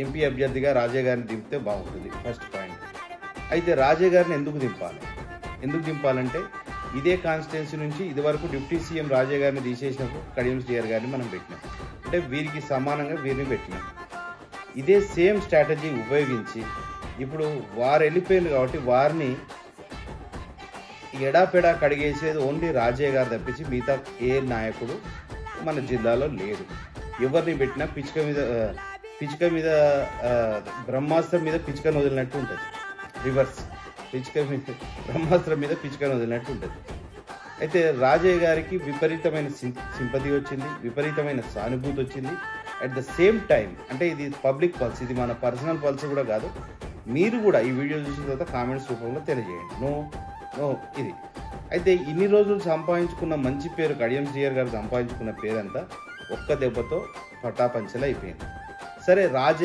MP అభ్యర్థిగా రాజే గారిని దింపితే బాగుంటుంది ఫస్ట్ పాయింట్. అయితే రాజే గారిని ఎందుకు దింపాలంటే ఇదే కాన్స్టిట్యున్సీ నుంచి ఇదివరకు డిప్యూటీ సీఎం రాజే గారిని తీసేసినప్పుడు కడియం శ్రీహరి గారిని మనం పెట్టినాం. అంటే వీరికి సమానంగా వీరిని పెట్టినాం. ఇదే సేమ్ స్ట్రాటజీ ఉపయోగించి ఇప్పుడు వారు వెళ్ళిపోయింది కాబట్టి వారిని ఎడాపెడా కడిగేసేది ఓన్లీ రాజే గారు తప్పించి మిగతా ఏ నాయకుడు మన జిల్లాలో లేడు. ఎవరిని పెట్టినా పిచ్చుక మీద బ్రహ్మాస్త్రం మీద పిచ్చుకను వదిలినట్టు ఉంటుంది. రివర్స్, బ్రహ్మాస్త్రం మీద పిచ్చుకను వదిలినట్టు ఉంటుంది. అయితే రాజయ్య గారికి విపరీతమైన సింపతి వచ్చింది, విపరీతమైన సానుభూతి వచ్చింది. అట్ ద సేమ్ టైం అంటే ఇది పబ్లిక్ పల్స్, ఇది మన పర్సనల్ పల్స్ కూడా కాదు. మీరు కూడా ఈ వీడియో చూసిన తర్వాత కామెంట్స్ రూపంలో తెలియజేయండి. నో ఇది. అయితే ఇన్ని రోజులు సంపాదించుకున్న మంచి పేరు, కడియం శ్రీహరి గారు సంపాదించుకున్న పేరంతా ఒక్క దెబ్బతో పటాపంచలు అయిపోయింది. సరే, రాజే